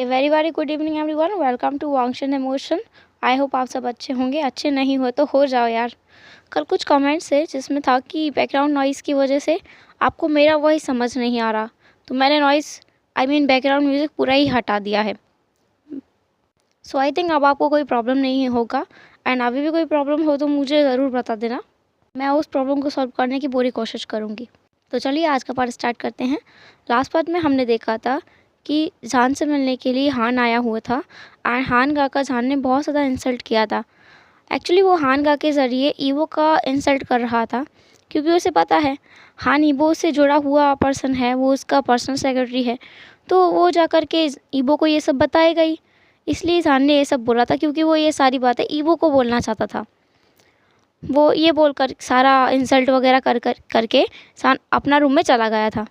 A very very good evening everyone, welcome to वांगशन emotion. I hope आप सब अच्छे होंगे। अच्छे नहीं हो तो हो जाओ यार। कल कुछ कमेंट्स है जिसमें था कि बैकग्राउंड नॉइज़ की वजह से आपको मेरा वॉइस समझ नहीं आ रहा, तो मैंने नॉइज़ बैकग्राउंड म्यूज़िक पूरा ही हटा दिया है। सो आई थिंक अब आपको कोई प्रॉब्लम नहीं होगा, एंड अभी भी कोई प्रॉब्लम हो तो मुझे ज़रूर बता देना, मैं उस प्रॉब्लम को सॉल्व करने की पूरी कोशिश करूँगी। तो चलिए आज का पार्ट स्टार्ट करते हैं। लास्ट पार्ट में हमने देखा था कि जान से मिलने के लिए हान आया हुआ था, एंड हान गा का जान ने बहुत ज़्यादा इंसल्ट किया था। एक्चुअली वो हान गा के ज़रिए ईवो का इंसल्ट कर रहा था, क्योंकि उसे पता है हान ईवो से जुड़ा हुआ पर्सन है, वो उसका पर्सनल सेक्रेटरी है, तो वो जा कर के ईवो को ये सब बताएगा ही। इसलिए जान ने ये सब बोला था, क्योंकि वो ये सारी बातें ईवो को बोलना चाहता था। वो ये बोलकर सारा इंसल्ट वगैरह करके जान अपना रूम में चला गया था।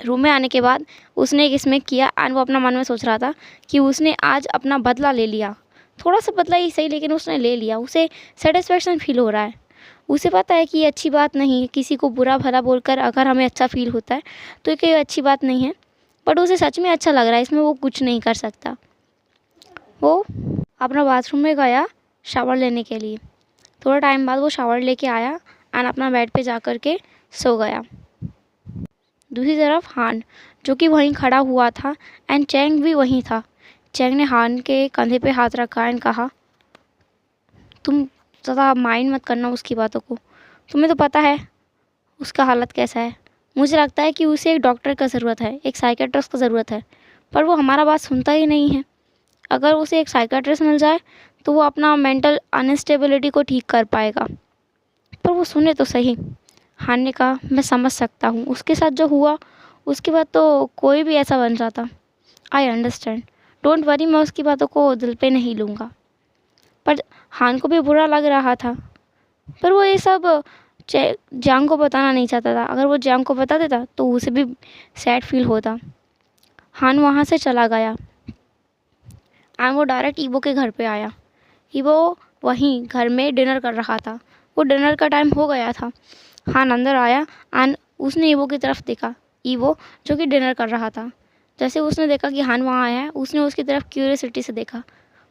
रूम में आने के बाद उसने एक स्मेक किया, एंड वो अपना मन में सोच रहा था कि उसने आज अपना बदला ले लिया। थोड़ा सा बदला ही सही, लेकिन उसने ले लिया। उसे सेटिस्फेक्शन फील हो रहा है। उसे पता है कि ये अच्छी बात नहीं है, किसी को बुरा भला बोलकर अगर हमें अच्छा फील होता है तो ये कोई अच्छी बात नहीं है, बट उसे सच में अच्छा लग रहा है, इसमें वो कुछ नहीं कर सकता। वो अपना बाथरूम में गया शावर लेने के लिए। थोड़ा टाइम बाद वो शावर लेके आया एंड अपना बेड पे जा कर के सो गया। दूसरी तरफ हान, जो कि वहीं खड़ा हुआ था, एंड चैंग भी वहीं था। चैंग ने हान के कंधे पे हाथ रखा एंड कहा, तुम ज़्यादा माइंड मत करना उसकी बातों को, तुम्हें तो पता है उसका हालत कैसा है। मुझे लगता है कि उसे एक डॉक्टर का ज़रूरत है, एक साइकेट्रिस्ट का ज़रूरत है, पर वो हमारा बात सुनता ही नहीं है। अगर उसे एक साइकेट्रिस्ट मिल जाए तो वो अपना मेंटल अनस्टेबिलिटी को ठीक कर पाएगा, पर वो सुने तो सही। हान ने कहा, मैं समझ सकता हूँ, उसके साथ जो हुआ उसके बाद तो कोई भी ऐसा बन जाता। आई अंडरस्टैंड, डोंट वरी, मैं उसकी बातों को दिल पे नहीं लूँगा। पर हान को भी बुरा लग रहा था, पर वो ये सब जियांग को बताना नहीं चाहता था। अगर वो जियांग को बता देता तो उसे भी सैड फील होता। हान वहाँ से चला गया एंड वो डायरेक्ट ईवो के घर पे आया। ईवो वहीं घर में डिनर कर रहा था। वो डिनर का टाइम हो गया था। हान अंदर आया एंड उसने ईवो की तरफ देखा। ईवो जो कि डिनर कर रहा था, जैसे उसने देखा कि हान वहाँ आया है, उसने उसकी तरफ क्यूरियोसिटी से देखा।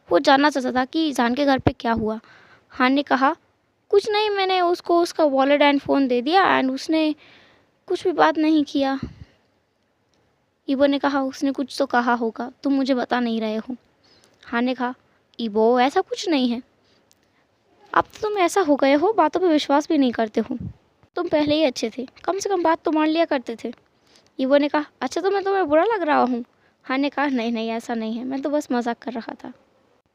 वो जानना चाहता था कि जान के घर पे क्या हुआ। हान ने कहा, कुछ नहीं, मैंने उसको उसका वॉलेट एंड फ़ोन दे दिया एंड उसने कुछ भी बात नहीं किया। ईवो ने कहा, उसने कुछ तो कहा होगा, तुम मुझे बता नहीं रहे हो। हान ने कहा, ईवो ऐसा कुछ नहीं है, अब तो तुम ऐसा हो गए हो, बातों पे विश्वास भी नहीं करते हो। तुम पहले ही अच्छे थे, कम से कम बात तो मान लिया करते थे। ईवो ने कहा, अच्छा तो मैं तुम्हें बुरा लग रहा हूँ। हान ने कहा, नहीं नहीं ऐसा नहीं है, मैं तो बस मजाक कर रहा था।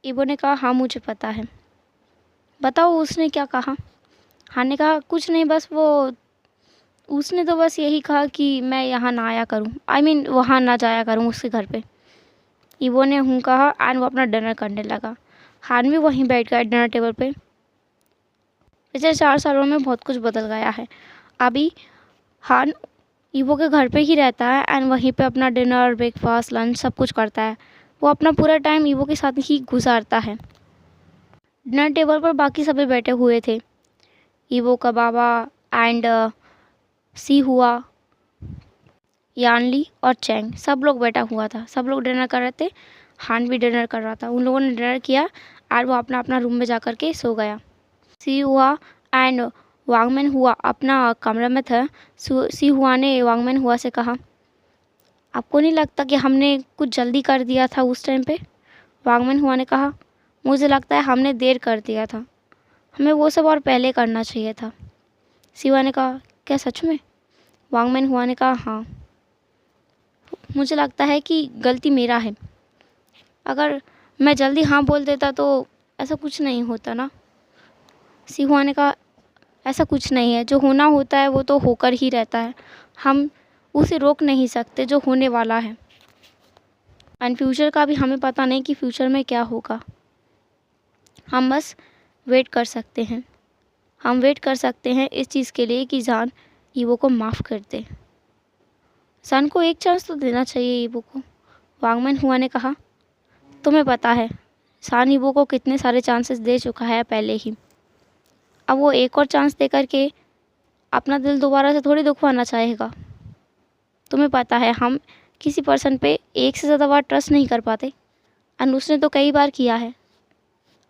ईवो ने कहा, हाँ मुझे पता है, बताओ उसने क्या कहा। हान ने कहा, कुछ नहीं, बस वो उसने तो बस यही कहा कि मैं यहाँ ना आया करूँ, वहाँ ना जाया करूँ उसके घर पे। ईवो ने हूँ कहा एंड वो अपना डिनर करने लगा। हान भी वहीं बैठ गया डिनर टेबल पे। पिछले 4 सालों में बहुत कुछ बदल गया है। अभी हान ईवो के घर पे ही रहता है एंड वहीं पे अपना डिनर, ब्रेकफास्ट, लंच सब कुछ करता है। वो अपना पूरा टाइम ईवो के साथ ही गुजारता है। डिनर टेबल पर बाकी सभी बैठे हुए थे। ईवो का बाबा एंड सी हुआ, यानली और चैंग, सब लोग बैठा हुआ था। सब लोग डिनर कर रहे थे। हान भी डिनर कर रहा था। उन लोगों ने डिनर किया और वो अपना अपना रूम में जा कर के सो गया। सी हुआ एंड वांगमैन हुआ अपना कमरे में था। सी हुआ ने वांगमैन हुआ से कहा, आपको नहीं लगता कि हमने कुछ जल्दी कर दिया था उस टाइम पे? वांगमैन हुआ ने कहा, मुझे लगता है हमने देर कर दिया था, हमें वो सब और पहले करना चाहिए था। सी हुआ ने कहा, क्या सच में? वांगमैन हुआ ने कहा, हाँ, मुझे लगता है कि गलती मेरा है। अगर मैं जल्दी हाँ बोल देता तो ऐसा कुछ नहीं होता ना। सी हुआ ने कहा, ऐसा कुछ नहीं है, जो होना होता है वो तो होकर ही रहता है, हम उसे रोक नहीं सकते जो होने वाला है। एंड फ्यूचर का भी हमें पता नहीं कि फ्यूचर में क्या होगा। हम बस वेट कर सकते हैं। हम वेट कर सकते हैं इस चीज़ के लिए कि जान ईवो को माफ़ कर दे। सन को एक चांस तो देना चाहिए ईवो को। वांगमैन हुआ ने कहा, तुम्हें पता है सान ईवो को कितने सारे चांसेस दे चुका है पहले ही, अब वो एक और चांस दे करके अपना दिल दोबारा से थोड़ी दुखवाना चाहेगा। तुम्हें पता है हम किसी पर्सन पे एक से ज़्यादा बार ट्रस्ट नहीं कर पाते, एंड उसने तो कई बार किया है।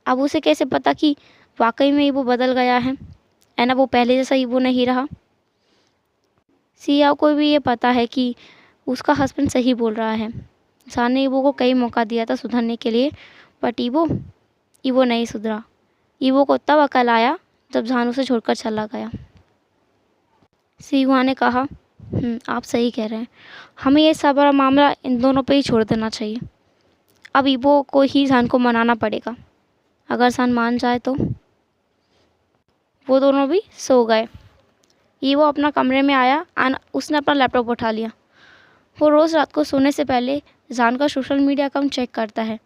अब उसे कैसे पता कि वाकई में ईवो बदल गया है एंड अब वो पहले जैसा ईवो नहीं रहा। सिया को भी ये पता है कि उसका हस्बैंड सही बोल रहा है। जान ने ईवो को कई मौका दिया था सुधरने के लिए, बट ईवो नहीं सुधरा। ईवो को तब अकल आया जब जान उसे छोड़कर चला गया। सियुआ ने कहा, आप सही कह रहे हैं, हमें ये सारा मामला इन दोनों पे ही छोड़ देना चाहिए। अब ईवो को ही जान को मनाना पड़ेगा। अगर जान मान जाए तो। वो दोनों भी सो गए। ईवो अपना कमरे में आया एंड उसने अपना लैपटॉप उठा लिया। वो रोज़ रात को सोने से पहले जान का सोशल मीडिया अकाउंट चेक करता है।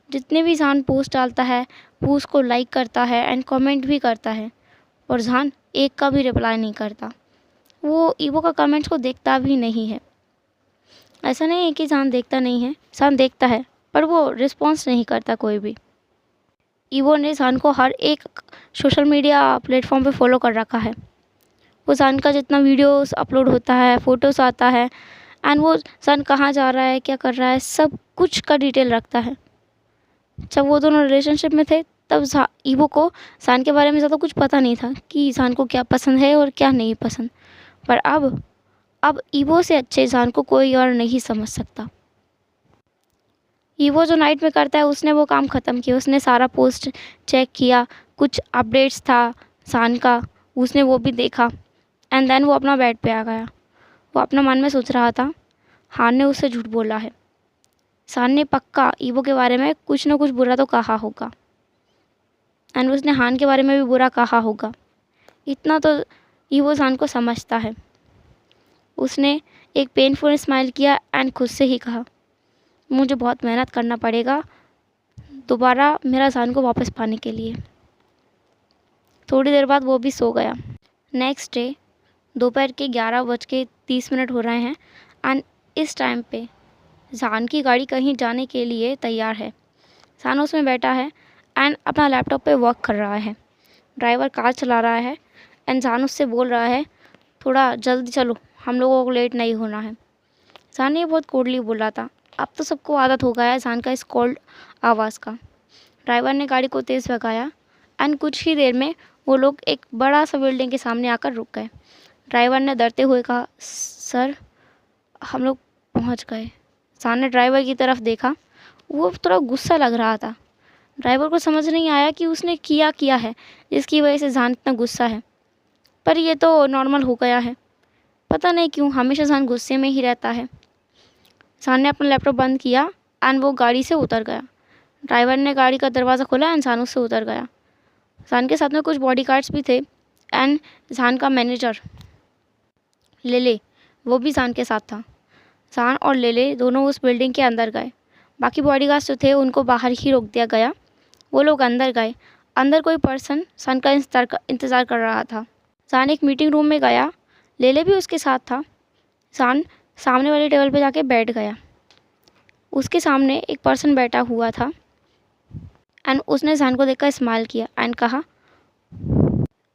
जितने भी जान पोस्ट डालता है वो उसको लाइक करता है एंड कमेंट भी करता है, और जान एक का भी रिप्लाई नहीं करता। वो ईवो का कमेंट्स को देखता भी नहीं है। ऐसा नहीं है कि जान देखता नहीं है, जान देखता है, पर वो रिस्पॉन्स नहीं करता कोई भी। ईवो ने जान को हर एक सोशल मीडिया प्लेटफॉर्म पे फॉलो कर रखा है। वो जान का जितना वीडियोस अपलोड होता है, फ़ोटोज़ आता है, एंड वो जान कहाँ जा रहा है, क्या कर रहा है, सब कुछ का डिटेल रखता है। जब वो दोनों रिलेशनशिप में थे तब ईवो को जान के बारे में ज़्यादा कुछ पता नहीं था कि जान को क्या पसंद है और क्या नहीं पसंद, पर अब ईवो से अच्छे जान को कोई और नहीं समझ सकता। ईवो जो नाइट में करता है उसने वो काम ख़त्म किया। उसने सारा पोस्ट चेक किया, कुछ अपडेट्स था जान का, उसने वो भी देखा, एंड देन वो अपना बेड पे आ गया। वो अपना मन में सोच रहा था, हान ने उससे झूठ बोला है, जान ने पक्का ईवो के बारे में कुछ ना कुछ बुरा तो कहा होगा, एंड उसने हान के बारे में भी बुरा कहा होगा। इतना तो ईवो जान को समझता है। उसने एक पेनफुल स्माइल किया एंड खुद से ही कहा, मुझे बहुत मेहनत करना पड़ेगा दोबारा मेरा जान को वापस पाने के लिए। थोड़ी देर बाद वो भी सो गया। नेक्स्ट डे दोपहर के 11:30 हो रहे हैं एंड इस टाइम पे जान की गाड़ी कहीं जाने के लिए तैयार है। जान उसमें बैठा है एंड अपना लैपटॉप पे वर्क कर रहा है। ड्राइवर कार चला रहा है एंड जान उससे बोल रहा है, थोड़ा जल्दी चलो, हम लोगों को लेट नहीं होना है। जान ने बहुत कोल्डली बोला था। अब तो सबको आदत हो गया है जान का इस कोल्ड आवाज़ का। ड्राइवर ने गाड़ी को तेज़ भगाया एंड कुछ ही देर में वो लोग एक बड़ा सा बिल्डिंग के सामने आकर रुक गए। ड्राइवर ने डरते हुए कहा, सर हम लोग पहुंच गए। जान ने ड्राइवर की तरफ देखा। वो थोड़ा गुस्सा लग रहा था। ड्राइवर को समझ नहीं आया कि उसने किया है जिसकी वजह से जान इतना गुस्सा है, पर ये तो नॉर्मल हो गया है। पता नहीं क्यों हमेशा जान गुस्से में ही रहता है। जान ने अपना लैपटॉप बंद किया एंड वो गाड़ी से उतर गया। ड्राइवर ने गाड़ी का दरवाज़ा खोला एंड जान उससे उतर गया। जान के साथ में कुछ बॉडीगार्ड्स भी थे एंड जान का मैनेजर लेले वो भी जान के साथ था। जान और लेले दोनों उस बिल्डिंग के अंदर गए। बाकी बॉडीगार्ड्स जो थे उनको बाहर ही रोक दिया गया। वो लोग अंदर गए। अंदर कोई पर्सन जान का इंतज़ार कर रहा था। जान एक मीटिंग रूम में गया, लेले भी उसके साथ था। जान सामने वाले टेबल पे जाके बैठ गया। उसके सामने एक पर्सन बैठा हुआ था एंड उसने जान को देखकर स्माइल किया एंड कहा,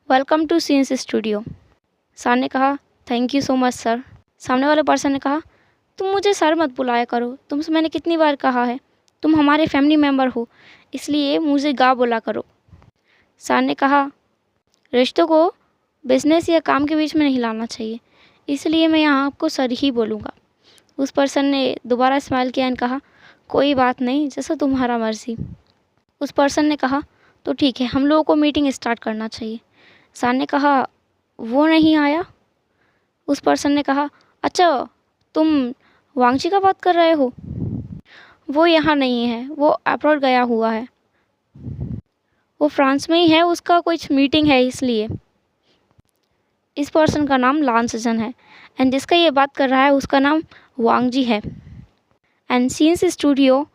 वेलकम टू सीन्स स्टूडियो। जान ने कहा, thank you so much sir. सामने वाले पर्सन ने कहा, तुम मुझे सर मत बुलाया करो, तुमसे मैंने कितनी बार कहा है, तुम हमारे फैमिली मेम्बर हो, इसलिए मुझे गा बोला करो। जान ने कहा, रिश्तों को बिजनेस या काम के बीच में नहीं लाना चाहिए, इसलिए मैं यहाँ आपको सर ही बोलूँगा। उस पर्सन ने दोबारा स्माइल किया एंड कहा, कोई बात नहीं, जैसा तुम्हारा मर्जी। उस पर्सन ने कहा, तो ठीक है, हम लोगों को मीटिंग स्टार्ट करना चाहिए। जान ने कहा, वो नहीं आया। उस पर्सन ने कहा, अच्छा तुम वांगची का बात कर रहे हो, वो यहाँ नहीं है, वो अब्रॉड गया हुआ है, वो फ्रांस में ही है, उसका कुछ मीटिंग है इसलिए। इस पर्सन का नाम लान सजन है एंड जिसका ये बात कर रहा है उसका नाम वांगजी है। एंड सीन्स स्टूडियो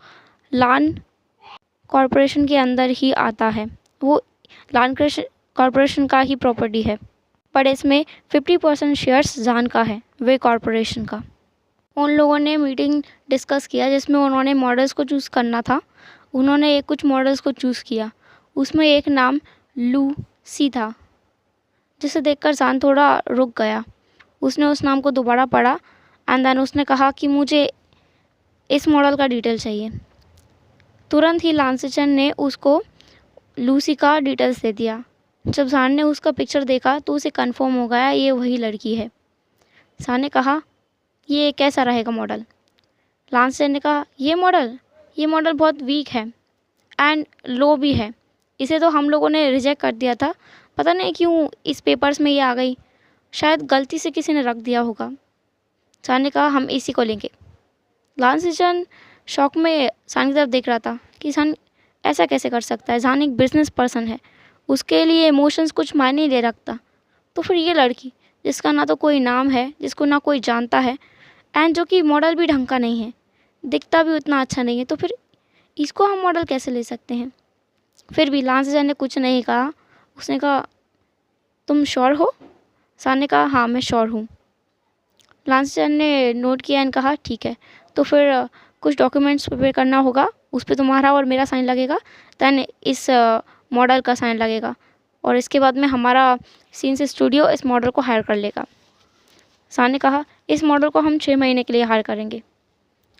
लान कॉरपोरेशन के अंदर ही आता है। वो लान कॉरपोरेशन का ही प्रॉपर्टी है, पर इसमें 50% शेयर्स जान का है, वे कॉरपोरेशन का। उन लोगों ने मीटिंग डिस्कस किया जिसमें उन्होंने मॉडल्स को चूज़ करना था। उन्होंने कुछ मॉडल्स को चूज़ किया, उसमें एक नाम लूसी था, जिसे देखकर जान थोड़ा रुक गया। उसने उस नाम को दोबारा पढ़ा एंड देन उसने कहा कि मुझे इस मॉडल का डिटेल चाहिए। तुरंत ही लांसेचन ने उसको लूसी का डिटेल्स दे दिया। जब जान ने उसका पिक्चर देखा तो उसे कंफर्म हो गया ये वही लड़की है। जान ने कहा ये कैसा रहेगा मॉडल। लांसेचन ने कहा ये मॉडल बहुत वीक है एंड लो भी है, इसे तो हम लोगों ने रिजेक्ट कर दिया था, पता नहीं क्यों इस पेपर्स में ये आ गई, शायद गलती से किसी ने रख दिया होगा। जान ने कहा हम इसी को लेंगे। लांसेचन शॉक में जान की तरफ देख रहा था कि जान ऐसा कैसे कर सकता है। जान एक बिजनेस पर्सन है, उसके लिए इमोशंस कुछ मायने नहीं ले रखता, तो फिर ये लड़की जिसका ना तो कोई नाम है, जिसको ना कोई जानता है एंड जो कि मॉडल भी ढंग का नहीं है, दिखता भी उतना अच्छा नहीं है, तो फिर इसको हम मॉडल कैसे ले सकते हैं। फिर भी लांसेचन ने कुछ नहीं कहा। उसने कहा तुम श्योर हो। जान ने कहा हाँ मैं श्योर हूँ। लांसेचन ने नोट किया एंड कहा ठीक है, तो फिर कुछ डॉक्यूमेंट्स प्रिपेयर करना होगा, उस पर तुम्हारा और मेरा साइन लगेगा, दैन इस मॉडल का साइन लगेगा, और इसके बाद में हमारा सीन्स स्टूडियो इस मॉडल को हायर कर लेगा। जान ने कहा इस मॉडल को हम 6 महीने के लिए हायर करेंगे।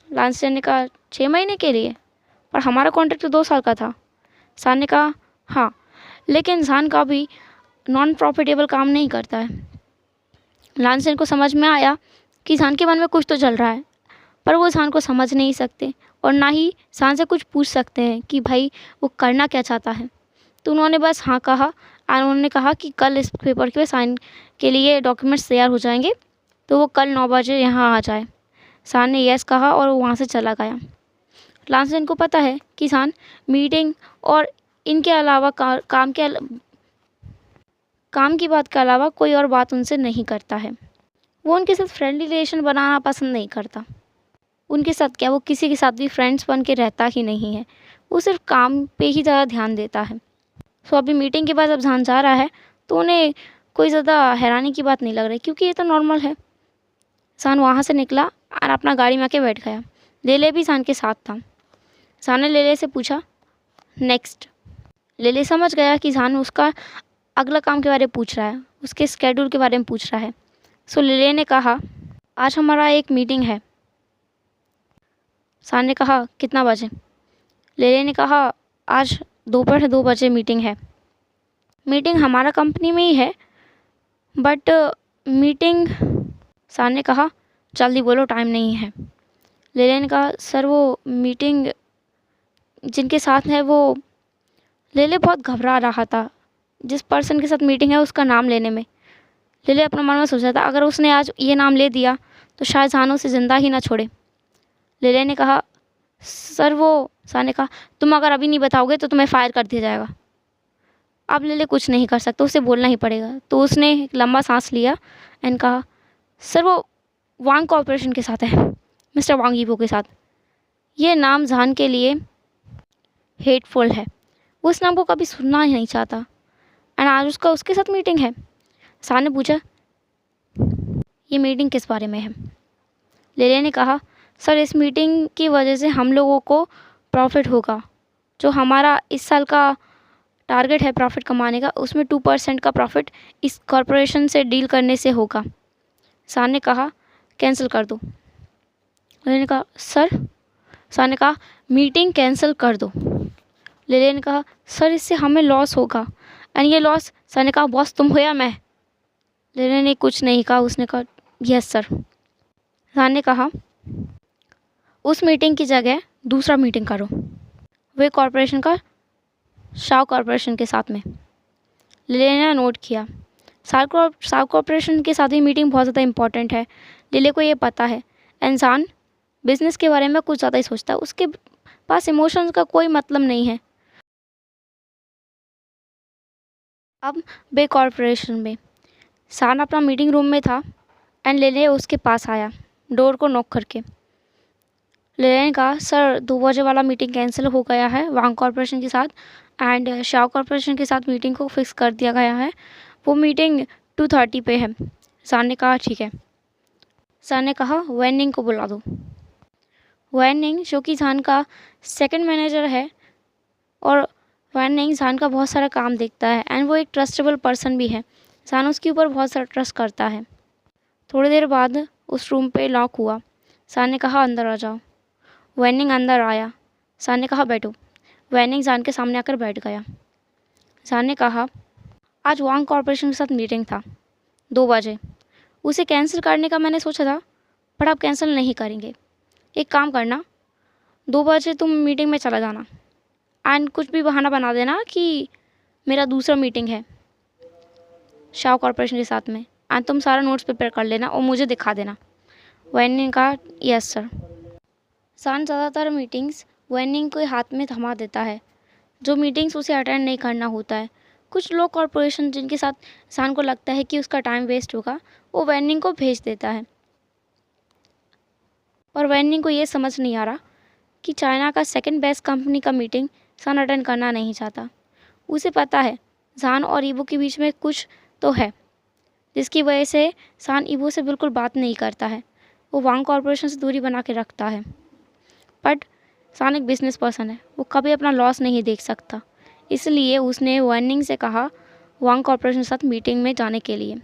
लांसेचन ने कहा 6 महीने के लिए, पर हमारा कॉन्ट्रैक्ट तो 2 साल का था। जान ने कहा हाँ, लेकिन जान का भी नॉन प्रॉफिटेबल काम नहीं करता है। लांसेचन को समझ में आया कि जान के मन में कुछ तो चल रहा है, पर वो जान को समझ नहीं सकते और ना ही जान से कुछ पूछ सकते हैं कि भाई वो करना क्या चाहता है। तो उन्होंने बस हाँ कहा और उन्होंने कहा कि कल इस पेपर के साइन के लिए डॉक्यूमेंट्स तैयार हो जाएंगे, तो वो कल 9 बजे यहाँ आ जाए। जान ने यस कहा और वो वहाँ से चला गया। लांसेचन को पता है कि जान मीटिंग और इनके अलावा काम की बात के अलावा कोई और बात उनसे नहीं करता है। वो उनके साथ फ्रेंडली रिलेशन बनाना पसंद नहीं करता। उनके साथ क्या, वो किसी के साथ भी फ्रेंड्स बन के रहता ही नहीं है, वो सिर्फ काम पे ही ज़्यादा ध्यान देता है। सो अभी मीटिंग के बाद जब जान जा रहा है तो उन्हें कोई ज़्यादा हैरानी की बात नहीं लग रही, क्योंकि ये तो नॉर्मल है। जान वहाँ से निकला और अपना गाड़ी में आके बैठ गया। लेले भी जान के साथ था। जान ने लेले से पूछा नेक्स्ट। लेले समझ गया कि जान उसका अगला काम के बारे में पूछ रहा है, उसके स्केड्यूल के बारे में पूछ रहा है। सो लेले ने कहा आज हमारा एक मीटिंग है। जान ने कहा कितना बजे। लेले ने कहा आज दोपहर 2 बजे मीटिंग है। मीटिंग हमारा कंपनी में ही है, बट मीटिंग। जान ने कहा जल्दी बोलो, टाइम नहीं है। लेले ने कहा सर वो मीटिंग जिनके साथ है वो। लेले बहुत घबरा रहा था जिस पर्सन के साथ मीटिंग है उसका नाम लेने में। लेले अपना मन में सोच रहा था अगर उसने आज ये नाम ले दिया तो शायद जान उसे ज़िंदा ही ना छोड़े। लेले ने कहा सर वो। जान ने कहा तुम अगर अभी नहीं बताओगे तो तुम्हें फायर कर दिया जाएगा। अब लेले कुछ नहीं कर सकता, उसे बोलना ही पड़ेगा। तो उसने एक लंबा सांस लिया एंड कहा सर वो वांग कॉर्पोरेशन के साथ है, मिस्टर वांग यीवो के साथ। ये नाम जान के लिए हेटफुल है, वो इस नाम को कभी सुनना ही नहीं चाहता एंड आज उसका उसके साथ मीटिंग है। जान ने पूछा ये मीटिंग किस बारे में है। लेले ने कहा सर इस मीटिंग की वजह से हम लोगों को प्रॉफिट होगा, जो हमारा इस साल का टारगेट है प्रॉफिट कमाने का, उसमें 2% का प्रॉफिट इस कॉरपोरेशन से डील करने से होगा। जान ने कहा कैंसिल कर दो। लेले ने कहा सर। जान ने कहा मीटिंग कैंसिल कर दो। लेले ने कहा सर इससे हमें लॉस होगा एंड ये लॉस। जान ने कहा बॉस तुम हो या मैं। लेले ने कुछ नहीं कहा, उसने कहा यस सर। जान ने कहा उस मीटिंग की जगह दूसरा मीटिंग करो, वे कॉरपोरेशन का शाओ कॉरपोरेशन के साथ में। लेले ने नोट किया शाओ कॉरपोरेशन के साथ भी मीटिंग बहुत ज़्यादा इंपॉर्टेंट है। लेले को ये पता है इंसान बिजनेस के बारे में कुछ ज़्यादा ही सोचता है, उसके पास इमोशंस का कोई मतलब नहीं है। अब बे कॉरपोरेशन में सान अपना मीटिंग रूम में था एंड लेले उसके पास आया डोर को नॉक करके। लेले ने कहा सर 2 बजे वाला मीटिंग कैंसिल हो गया है वांग कॉरपोरेशन के साथ एंड शाओ कॉरपोरेशन के साथ मीटिंग को फिक्स कर दिया गया है, वो मीटिंग 2:30 पे है। सान ने कहा ठीक है। सान ने कहा वैनिंग को बुला दो। वैनिंग जो कि सान का सेकंड मैनेजर है और वैनिंग सान का बहुत सारा काम देखता है एंड वो एक ट्रस्टेबल पर्सन भी है। सान उसके ऊपर बहुत सारा ट्रस्ट करता है। थोड़ी देर बाद उस रूम पे लॉक हुआ। सान ने कहा अंदर आ जाओ। वैनिंग अंदर आया। सान ने कहा बैठो। वैनिंग जान के सामने आकर बैठ गया। जान ने कहा आज वांग कॉरपोरेशन के साथ मीटिंग था 2 बजे। उसे कैंसिल करने का मैंने सोचा था, पर आप कैंसिल नहीं करेंगे। एक काम करना, 2 बजे तुम मीटिंग में चला जाना एंड कुछ भी बहाना बना देना कि मेरा दूसरा मीटिंग है शाओ कॉरपोरेशन के साथ में, एंड तुम सारा नोट्स प्रिपेयर कर लेना और मुझे दिखा देना। वैन ने कहा यस सर। सान ज़्यादातर मीटिंग्स वैनिंग को हाथ में थमा देता है, जो मीटिंग्स उसे अटेंड नहीं करना होता है। कुछ लोग कॉरपोरेशन जिनके साथ सान को लगता है कि उसका टाइम वेस्ट होगा, वो वैनिंग को भेज देता है। और वैनिंग को ये समझ नहीं आ रहा कि चाइना का सेकंड बेस्ट कंपनी का मीटिंग सान अटेंड करना नहीं चाहता। उसे पता है सान और ईवो के बीच में कुछ तो है, जिसकी वजह से सान ईवो से बिल्कुल बात नहीं करता है। वो वांग कॉरपोरेशन से दूरी बना के रखता है। बट सान एक बिजनेस पर्सन है, वो कभी अपना लॉस नहीं देख सकता। इसलिए उसने वैनिंग से कहा वांग कॉरपोरेशन के साथ मीटिंग में जाने के लिए।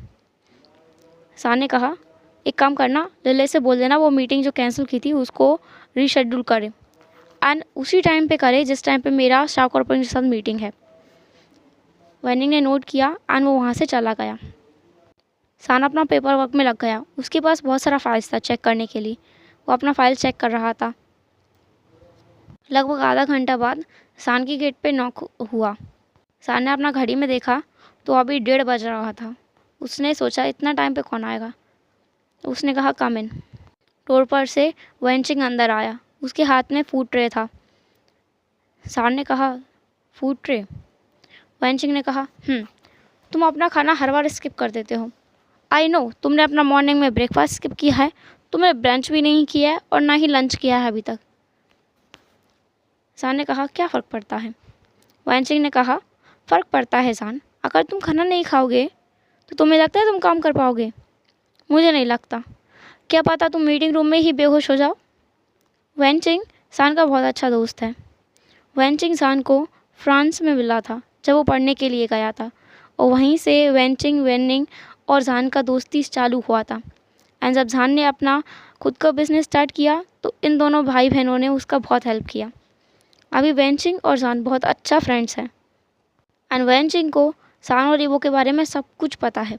सान ने कहा एक काम करना, लिले से बोल देना वो मीटिंग जो कैंसिल की थी उसको रीशेड्यूल करे एंड उसी टाइम पे करे जिस टाइम पे मेरा शाओ कॉरपोरेशन के साथ मीटिंग है। वैनिंग ने नोट किया एंड वो वहाँ से चला गया। सान अपना पेपर वर्क में लग गया। उसके पास बहुत सारा फाइल्स था चेक करने के लिए। वो अपना फाइल चेक कर रहा था। लगभग आधा घंटा बाद सान की गेट पे नॉक हुआ। सान ने अपना घड़ी में देखा तो अभी 1:30 बज रहा था। उसने सोचा इतना टाइम पे कौन आएगा। उसने कहा कम इन। डोर पर से वेंचिंग अंदर आया। उसके हाथ में फूड ट्रे था। सान ने कहा फूड ट्रे। वेंचिंग ने कहा तुम अपना खाना हर बार स्किप कर देते हो। आई नो तुमने अपना मॉर्निंग में ब्रेकफास्ट स्किप किया है, तुमने ब्रंच भी नहीं किया है और ना ही लंच किया है अभी तक। सान ने कहा क्या फ़र्क पड़ता है। वैनचिंग ने कहा फ़र्क पड़ता है सान, अगर तुम खाना नहीं खाओगे तो तुम्हें लगता है तुम काम कर पाओगे। मुझे नहीं लगता, क्या पता तुम मीटिंग रूम में ही बेहोश हो जाओ। वैनचिंग सान का बहुत अच्छा दोस्त है। वैनचिंग सान को फ्रांस में मिला था जब वो पढ़ने के लिए गया था, और वहीं से वैनचिंग वेनिंग और जान का दोस्ती चालू हुआ था। एंड जब जान ने अपना खुद का बिजनेस स्टार्ट किया तो इन दोनों भाई बहनों ने उसका बहुत हेल्प किया। अभी वैनचिंग और जान बहुत अच्छा फ्रेंड्स हैं। एंड वैनचिंग को सान और ईवो के बारे में सब कुछ पता है।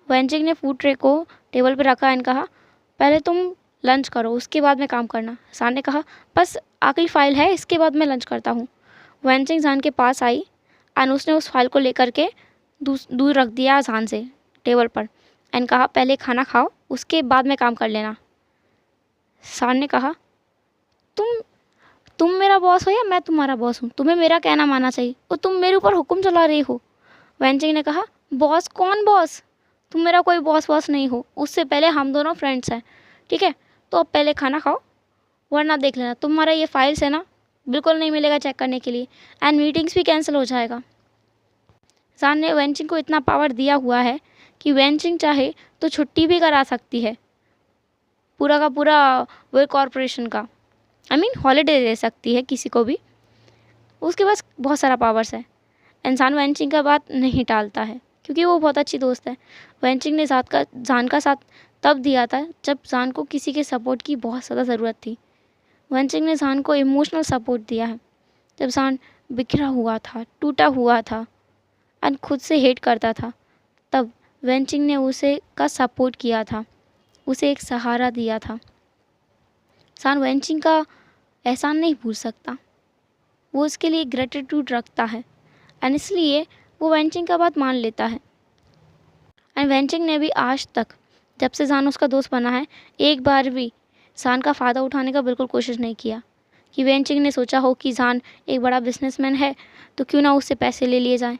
वैनचिंग ने फूड ट्रे को टेबल पर रखा एंड कहा पहले तुम लंच करो, उसके बाद में काम करना। सान ने कहा बस आखिरी फाइल है, इसके बाद मैं लंच करता हूँ। वैनचिंग जान के पास आई एंड उसने उस फाइल को लेकर के दूर रख दिया जान से टेबल पर एंड कहा पहले खाना खाओ, उसके बाद में काम कर लेना। सान ने कहा तुम मेरा बॉस हो या मैं तुम्हारा बॉस हूँ? तुम्हें मेरा कहना मानना चाहिए और तुम मेरे ऊपर हुक्म चला रही हो। वैनचिंग ने कहा बॉस? कौन बॉस? तुम मेरा कोई बॉस नहीं हो। उससे पहले हम दोनों फ्रेंड्स हैं, ठीक है? तो अब पहले खाना खाओ, वरना देख लेना तुम्हारा ये फाइल्स है ना बिल्कुल नहीं मिलेगा चेक करने के लिए, एंड मीटिंग्स भी कैंसिल हो जाएगा। सान ने वैनचिंग को इतना पावर दिया हुआ है कि वैनचिंग चाहे तो छुट्टी भी करा सकती है पूरा का पूरा वर्क कॉरपोरेशन का। हॉलीडे दे सकती है किसी को भी। उसके पास बहुत सारा पावर्स है। इंसान वैनचिंग का बात नहीं टालता है क्योंकि वो बहुत अच्छी दोस्त है। वैनचिंग ने जान का साथ तब दिया था जब जान को किसी के सपोर्ट की बहुत ज़्यादा ज़रूरत थी। वैनचिंग ने जान को इमोशनल सपोर्ट दिया है जब जान बिखरा हुआ था, टूटा हुआ था एंड खुद से हेट करता था। तब वैनचिंग ने उसे का सपोर्ट किया था, उसे एक सहारा दिया था। सान वैनचिंग का एहसान नहीं भूल सकता, वो उसके लिए ग्रेटिट्यूड रखता है एंड इसलिए वो वैनचिंग का बात मान लेता है। एंड वैनचिंग ने भी आज तक जब से सान उसका दोस्त बना है एक बार भी सान का फ़ायदा उठाने का बिल्कुल कोशिश नहीं किया कि वैनचिंग ने सोचा हो कि सान एक बड़ा बिजनेसमैन है तो क्यों ना उससे पैसे ले लिए जाएं।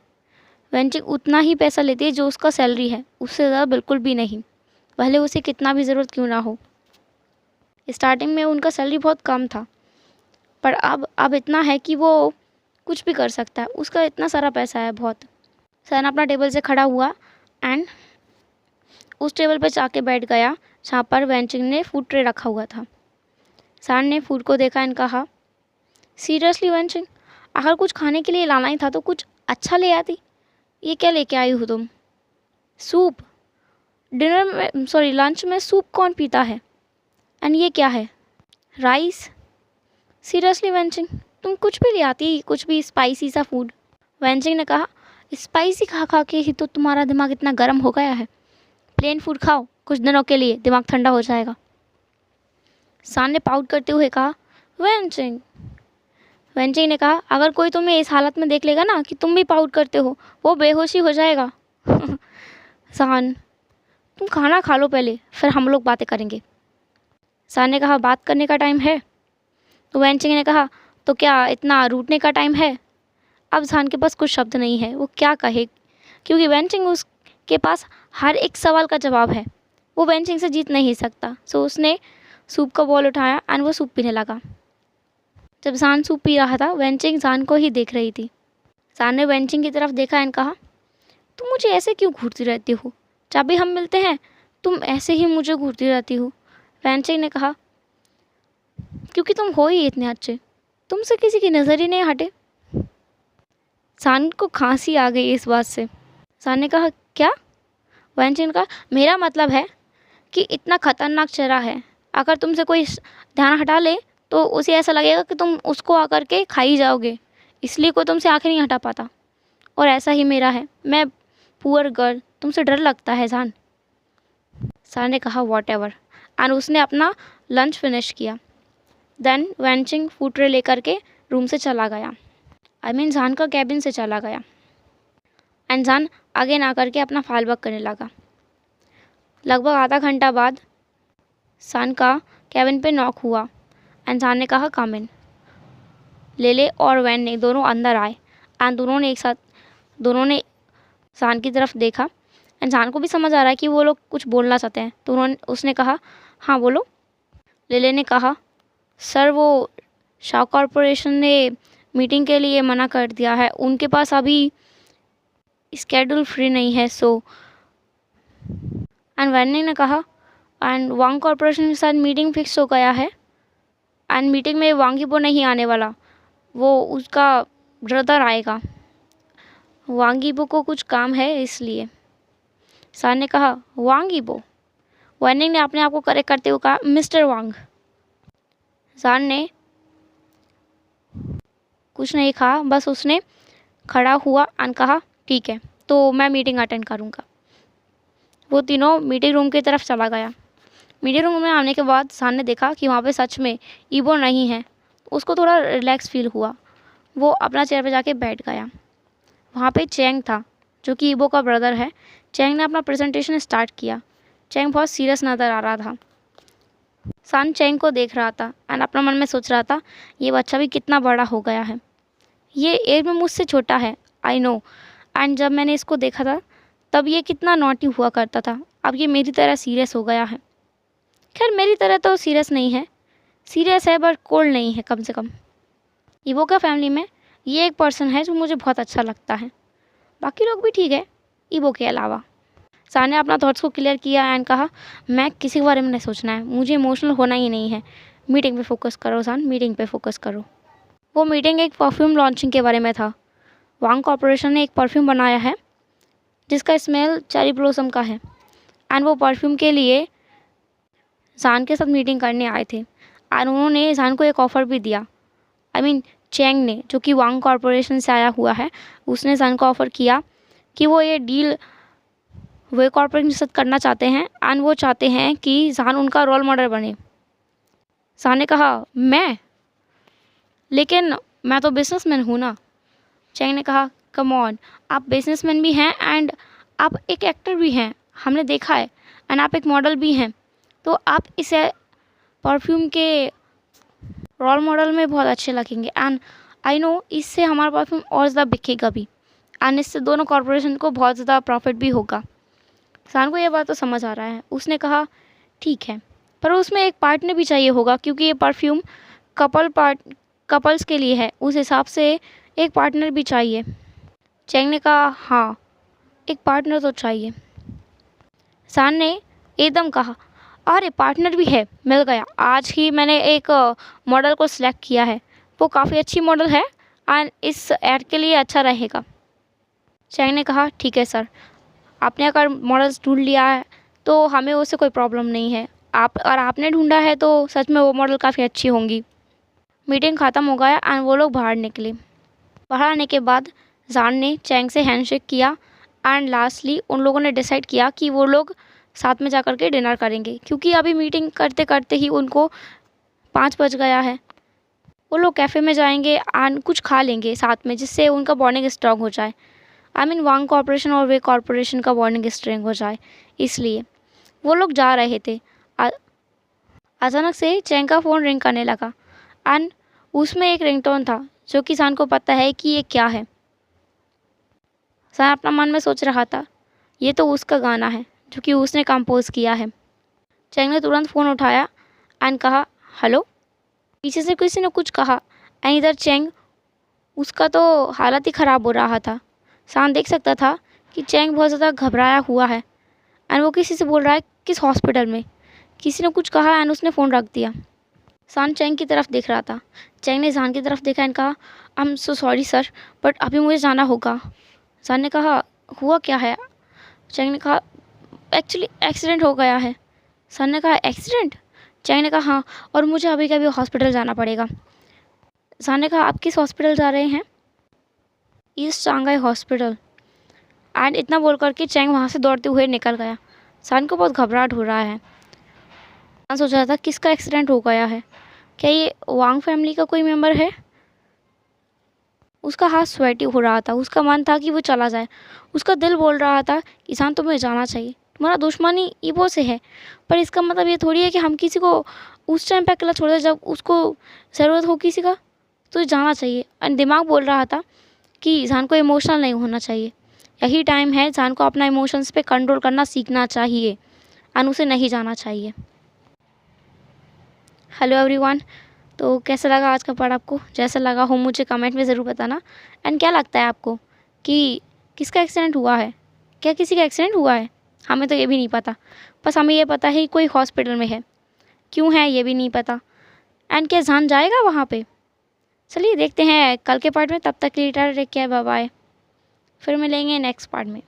वैनचिंग उतना ही पैसा लेती है जो उसका सैलरी है, उससे ज़्यादा बिल्कुल भी नहीं, भले उसे कितना भी ज़रूरत क्यों ना हो। स्टार्टिंग में उनका सैलरी बहुत कम था, पर अब इतना है कि वो कुछ भी कर सकता है, उसका इतना सारा पैसा है बहुत। सान अपना टेबल से खड़ा हुआ एंड उस टेबल पर जाके बैठ गया जहाँ पर वैनचिंग ने फूड ट्रे रखा हुआ था। सान ने फूड को देखा एंड कहा सीरियसली वैनचिंग, अगर कुछ खाने के लिए लाना ही था तो कुछ अच्छा ले आती। ये क्या लेके आई हो तुम? सूप? लंच में सूप कौन पीता है? एंड ये क्या है? राइस? सीरियसली वेंचिंग, तुम कुछ भी ले आती, कुछ भी स्पाइसी सा फूड। वेंचिंग ने कहा, स्पाइसी खा खा के ही तो तुम्हारा दिमाग इतना गर्म हो गया है। प्लेन फूड खाओ, कुछ दिनों के लिए दिमाग ठंडा हो जाएगा। सान ने पाउट करते हुए कहा, वेंचिंग। वेंचिंग ने कहा, अगर कोई तुम्हें इस हालत में देख लेगा ना कि तुम भी पाउट करते हो, वो बेहोशी हो जाएगा। सान, तुम खाना खा लो पहले, फिर हम लोग बातें करेंगे। सान ने कहा, बात करने का टाइम है? तो वेंचिंग ने कहा, तो क्या इतना रूठने का टाइम है? अब सान के पास कुछ शब्द नहीं है, वो क्या कहे, क्योंकि वेंचिंग उसके पास हर एक सवाल का जवाब है। वो वेंचिंग से जीत नहीं सकता। सो उसने सूप का बॉल उठाया एंड वो सूप पीने लगा। जब सान सूप पी रहा था, वेंचिंग सान को ही देख रही थी। सान ने वेंचिंग की तरफ देखा एंड कहा, तुम मुझे ऐसे क्यों घूरती रहती हो? जब भी हम मिलते हैं तुम ऐसे ही मुझे घूरती रहती हो। वेंचिंग ने कहा, क्योंकि तुम हो ही इतने अच्छे, तुमसे किसी की नज़र ही नहीं हटे। सान को खांसी आ गई इस बात से। सान ने कहा, क्या? वेंचिंग ने कहा, मेरा मतलब है कि इतना खतरनाक चेहरा है, अगर तुमसे कोई ध्यान हटा ले तो उसे ऐसा लगेगा कि तुम उसको आकर के खा ही जाओगे, इसलिए कोई तुमसे आंखें नहीं हटा पाता। और ऐसा ही मेरा है, मैं पुअर गर्ल, तुमसे डर लगता है सान। सान ने कहा, वॉट एवर, एंड उसने अपना लंच फिनिश किया। देन वेंचिंग फूड ट्रे लेकर के रूम से चला गया। सान का कैबिन से चला गया। एंड सान आगे ना करके अपना फाइल वर्क करने लगा। लगभग आधा घंटा बाद सान का कैबिन पे नॉक हुआ एंड सान ने कहा, कम इन। लेले और वैन ने दोनों अंदर आए एंड दोनों ने सान की तरफ देखा एंड सान को भी समझ आ रहा है कि वो लोग कुछ बोलना चाहते हैं। तो उसने कहा, हाँ बोलो। लेले ने कहा, सर वो शाह कॉरपोरेशन ने मीटिंग के लिए मना कर दिया है, उनके पास अभी स्केड्यूल फ्री नहीं है। सो एंड वैन ने कहा, एंड वांग कॉरपोरेशन के साथ मीटिंग फिक्स हो गया है एंड मीटिंग में वांगीबो नहीं आने वाला, वो उसका ब्रदर आएगा, वांगीबो को कुछ काम है इसलिए। सान ने कहा, वांगीबो? वैनिंग ने अपने आप को करेक्ट करते हुए कहा, मिस्टर वांग। सान ने कुछ नहीं कहा, बस उसने खड़ा हुआ एंड कहा, ठीक है तो मैं मीटिंग अटेंड करूँगा। वो तीनों मीटिंग रूम की तरफ चला गया। मीटिंग रूम में आने के बाद सान ने देखा कि वहाँ पे सच में ईबो नहीं है। उसको थोड़ा रिलैक्स फील हुआ। वो अपना चेयर पे जाके बैठ गया। वहाँ पे चैंग था, जो कि ईबो का ब्रदर है। चैंग ने अपना प्रेजेंटेशन स्टार्ट किया। चैंग बहुत सीरियस नज़र आ रहा था। सान चैंग को देख रहा था एंड अपना मन में सोच रहा था, ये बच्चा भी कितना बड़ा हो गया है, ये एज में मुझसे छोटा है, आई नो। एंड जब मैंने इसको देखा था तब ये कितना नॉटी हुआ करता था, अब ये मेरी तरह सीरियस हो गया है। खैर मेरी तरह तो सीरियस नहीं है, सीरियस है बट कोल्ड नहीं है कम से कम। ईबो का फैमिली में ये एक पर्सन है जो मुझे बहुत अच्छा लगता है, बाकी लोग भी ठीक है ईबो के अलावा। सान ने अपना थॉट्स को क्लियर किया एंड कहा, मैं किसी के बारे में नहीं सोचना है, मुझे इमोशनल होना ही नहीं है, मीटिंग पे फोकस करो सान, मीटिंग पे फोकस करो। वो मीटिंग एक परफ्यूम लॉन्चिंग के बारे में था। वांग कॉरपोरेशन ने एक परफ्यूम बनाया है जिसका स्मेल चेरी ब्लॉसम का है एंड वो परफ्यूम के लिए सान के साथ मीटिंग करने आए थे और उन्होंने सान को एक ऑफ़र भी दिया। चैंग ने, जो कि वांग कॉरपोरेशन से आया हुआ है, उसने सान को ऑफ़र किया कि वो ये डील वे कॉरपोरेशन के साथ करना चाहते हैं एंड वो चाहते हैं कि सान उनका रोल मॉडल बने। सान ने कहा, मैं? लेकिन मैं तो बिजनेसमैन हूँ ना। चैंग ने कहा, कम ऑन, आप बिजनेसमैन भी हैं एंड आप एक एक्टर भी हैं, हमने देखा है, एंड आप एक मॉडल भी हैं, तो आप इसे परफ्यूम के रोल मॉडल में बहुत अच्छे लगेंगे एंड आई नो इससे हमारा परफ्यूम और ज़्यादा बिकेगा भी एंड इससे दोनों कॉरपोरेशन को बहुत ज़्यादा प्रॉफिट भी होगा। सान को ये बात तो समझ आ रहा है। उसने कहा, ठीक है, पर उसमें एक पार्टनर भी चाहिए होगा क्योंकि ये परफ्यूम कपल्स के लिए है, उस हिसाब से एक पार्टनर भी चाहिए। चैंग ने कहा, हाँ एक पार्टनर तो चाहिए। सान ने एकदम कहा, अरे पार्टनर भी है, मिल गया, आज ही मैंने एक मॉडल को सिलेक्ट किया है, वो काफ़ी अच्छी मॉडल है एंड इस ऐड के लिए अच्छा रहेगा। चैंग ने कहा, ठीक है सर, आपने अगर मॉडल्स ढूंढ लिया है तो हमें उससे कोई प्रॉब्लम नहीं है, आपने ढूंढा है तो सच में वो मॉडल काफ़ी अच्छी होंगी। मीटिंग ख़त्म हो गया एंड वो लोग बाहर निकले। बाहर आने के बाद जान ने चैंग से हैंडशेक किया एंड लास्टली उन लोगों ने डिसाइड किया कि वो लोग साथ में जाकर के डिनर करेंगे, क्योंकि अभी मीटिंग करते करते ही उनको 5 बज गया है। वो लोग कैफ़े में जाएंगे एंड कुछ खा लेंगे साथ में, जिससे उनका बॉन्डिंग स्ट्रांग हो जाए। आई मीन वांग कॉरपोरेशन और वे कॉरपोरेशन का बॉन्डिंग स्ट्रांग हो जाए, इसलिए वो लोग जा रहे थे। अचानक से चैंग का फ़ोन रिंग करने लगा एंड उसमें एक रिंगटोन था जो कि सान को पता है कि ये क्या है। सान अपना मन में सोच रहा था ये तो उसका गाना है जो कि उसने कंपोज किया है। चैंग ने तुरंत फ़ोन उठाया एंड कहा हेलो। पीछे से किसी ने कुछ कहा एंड इधर चैंग, उसका तो हालत ही ख़राब हो रहा था। सान देख सकता था कि चैंग बहुत ज़्यादा घबराया हुआ है एंड वो किसी से बोल रहा है किस हॉस्पिटल में। किसी ने कुछ कहा एंड उसने फ़ोन रख दिया। सान चैंग की तरफ देख रहा था। चैंग ने सान की तरफ देखा एंड कहा I am so sorry sir, but अभी मुझे जाना होगा। सान ने कहा हुआ क्या है? चैंग ने कहा एक्चुअली एक्सीडेंट हो गया है। सान ने कहा एक्सीडेंट? चैंग ने कहा हाँ, और मुझे अभी के अभी हॉस्पिटल जाना पड़ेगा। सान ने कहा आप किस हॉस्पिटल जा रहे हैं? East Shanghai hospital. एंड इतना बोल करके चैंग वहाँ से दौड़ते हुए निकल गया। सान को बहुत घबराहट हो रहा है। सान सोच रहा था किसका एक्सीडेंट हो गया है, क्या ये वांग फैमिली का कोई मेंबर है? उसका हाथ स्वेटी हो रहा था। उसका मन था कि वो चला जाए। उसका दिल बोल रहा था कि सान तुम्हें जाना चाहिए, तुम्हारा दुश्मनी ईबो से है, पर इसका मतलब ये थोड़ी है कि हम किसी को उस टाइम पे अकेला छोड़ दें जब उसको ज़रूरत हो किसी का, तो जाना चाहिए। एंड दिमाग बोल रहा था कि सान को इमोशनल नहीं होना चाहिए। यही टाइम है सान को अपना इमोशंस पे कंट्रोल करना सीखना चाहिए एंड उसे नहीं जाना चाहिए। हेलो एवरीवन, तो कैसा लगा आज का पार्ट आपको? जैसा लगा हो मुझे कमेंट में ज़रूर बताना। एंड क्या लगता है आपको कि किसका एक्सीडेंट हुआ है? क्या किसी का एक्सीडेंट हुआ है? हमें तो ये भी नहीं पता, बस हमें ये पता है कोई हॉस्पिटल में है। क्यों है ये भी नहीं पता। एंड क्या जान जाएगा वहाँ पे? चलिए देखते हैं कल के पार्ट में। तब तक के लिए टेक केयर, बाय बाय। फिर मिलेंगे नेक्स्ट पार्ट में।